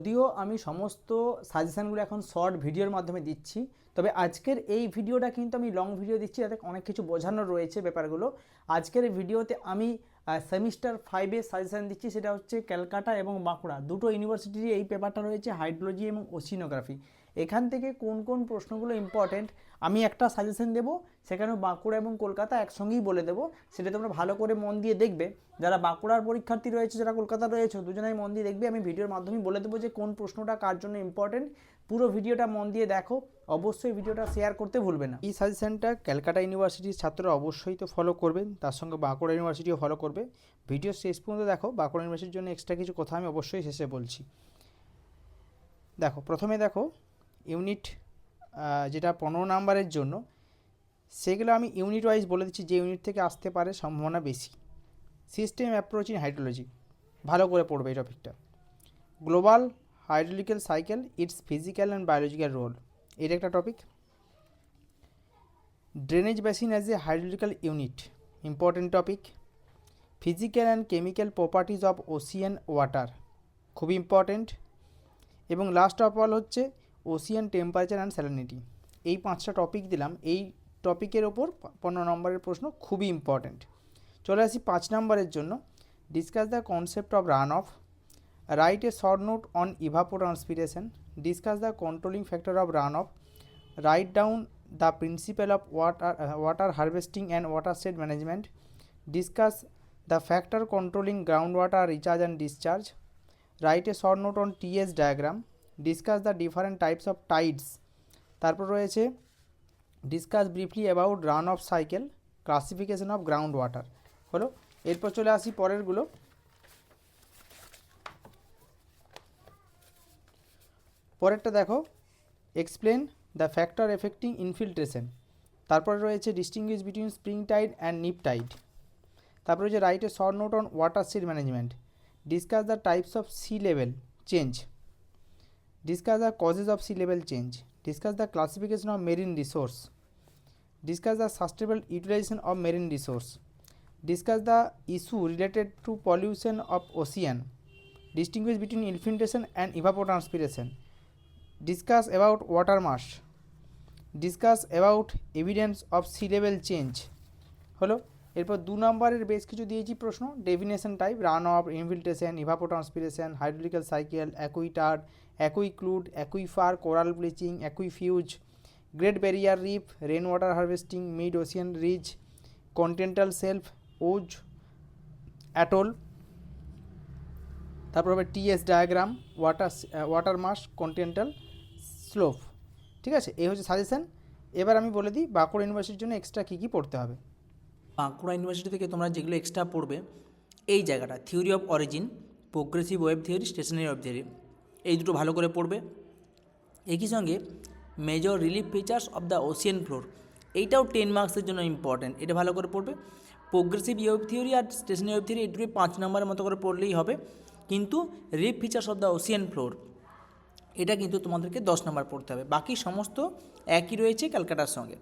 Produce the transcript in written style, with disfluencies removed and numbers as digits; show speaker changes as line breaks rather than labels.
যদিও আমি সমস্ত সাজেশানগুলো এখন শর্ট ভিডিওর মাধ্যমে দিচ্ছি, তবে আজকের এই ভিডিওটা কিন্তু আমি লং ভিডিও দিচ্ছি, যাতে অনেক কিছু বোঝানোর রয়েছে ব্যাপারগুলো। আজকের ভিডিওতে আমি সেমিস্টার 5-এর সাজেশান দিচ্ছি, সেটা হচ্ছে ক্যালকাটা এবং বাঁকুড়া দুটো ইউনিভার্সিটির এই পেপারটা রয়েছে, হাইড্রোলজি এবং ওশিনোগ্রাফি। এখান থেকে কোন কোন প্রশ্নগুলো ইম্পর্টেন্ট আমি একটা সাজেশন দেবো, সেখানে বাঁকুড়া এবং কলকাতা একসঙ্গেই বলে দেবো, সেটা তোমরা ভালো করে মন দিয়ে দেখবে। যারা বাঁকুড়ার পরীক্ষার্থী রয়েছে, যারা কলকাতা রয়েছে, দুজনেই মন দিয়ে দেখবে। আমি ভিডিওর মাধ্যমে বলে দেবো যে কোন প্রশ্নটা কার জন্য ইম্পর্টেন্ট। পুরো ভিডিওটা মন দিয়ে দেখো, অবশ্যই ভিডিওটা শেয়ার করতে ভুলবে না। এই সাজেশনটা ক্যালকাটা ইউনিভার্সিটির ছাত্ররা অবশ্যই তো ফলো করবেন, তার সঙ্গে বাঁকুড়া ইউনিভার্সিটিও ফলো করবে। ভিডিও শেষ পর্যন্ত দেখো, বাঁকুড়া ইউনিভার্সিটির জন্য এক্সট্রা কিছু কথা আমি অবশ্যই শেষে বলছি। দেখো, প্রথমে দেখো ইউনিট যেটা 15 নাম্বারের জন্য, সেগুলো আমি ইউনিট ওয়াইজ বলে দিচ্ছি যে ইউনিট থেকে আসতে পারে সম্ভাবনা বেশি। সিস্টেম অ্যাপ্রোচ ইন হাইড্রোলজি, ভালো করে পড়বে এই টপিকটা। Global hydrological cycle, it's physical and biological role, এটা একটা টপিক। Drainage basin as a hydrological unit, important টপিক। Physical and chemical properties of ocean water, খুবই ইম্পর্টেন্ট। এবং লাস্ট অফ অল হচ্ছে ওশিয়ান টেম্পারেচার অ্যান্ড স্যালিনিটি। এই 5টা টপিক দিলাম, এই টপিকের ওপর 15 নম্বরের প্রশ্ন খুবই ইম্পর্টেন্ট। চলে আসি 5 নম্বরের জন্য। Discuss the concept of run off, write a short note on evapotranspiration, discuss the controlling factor of run off, write down the principal of water harvesting and watershed management, discuss the factor controlling ground water recharge and discharge, write a short note on TS diagram, discuss the different types of tides. তারপর রয়েছে discuss briefly about run off cycle, classification of ground water. হলো, এরপর চলে আসি পরেরগুলো। পরেরটা দেখো, explain the factor affecting infiltration. তারপরে রয়েছে distinguish between spring tide and neap tide. তারপরে রয়েছে write a short note on watershed management, discuss the types of sea level change, discuss the causes of sea level change, discuss the classification of marine resource, discuss the sustainable utilization of marine resource, discuss the issue related to pollution of ocean, distinguish between infiltration and evapotranspiration, discuss about water mass, discuss about evidence of sea level change। হলো, এরপর 2 নম্বরের বেশ কিছু দিয়েছি প্রশ্ন। Definition type, run of, infiltration, evapotranspiration, hydrological cycle, aquitard, aquiclude, aquifer, coral bleaching, aquifuge, great barrier reef, rain water harvesting, mid ocean ridge, continental shelf, ooze, atoll. তারপর হবে TS diagram, water mass, continental slope. ঠিক আছে, এই হচ্ছে suggestion. এবার আমি বলে দিই বাঁকুড়া ইউনিভার্সিটির জন্য এক্সট্রা কী কী পড়তে হবে।
বাঁকুড়া ইউনিভার্সিটি থেকে তোমরা যেগুলো এক্সট্রা পড়বে, এই জায়গাটা theory of origin, progressive wave theory, stationary wave theory, এই দুটো ভালো করে পড়বে। একই সঙ্গে major relief features of the ocean floor, এইটাও 10 মার্কসের জন্য ইম্পর্টেন্ট, এটা ভালো করে পড়বে। প্রোগ্রেসিভ ওয়েভ থিওরি আর স্টেশনারি ওয়েভ থিওরি এই দুটোই 5 নম্বরের মতো করে পড়লেই হবে, কিন্তু relief features of the ocean floor এটা কিন্তু তোমাদেরকে 10 নম্বর পড়তে হবে। বাকি সমস্ত একই রয়েছে ক্যালকাটার সঙ্গে।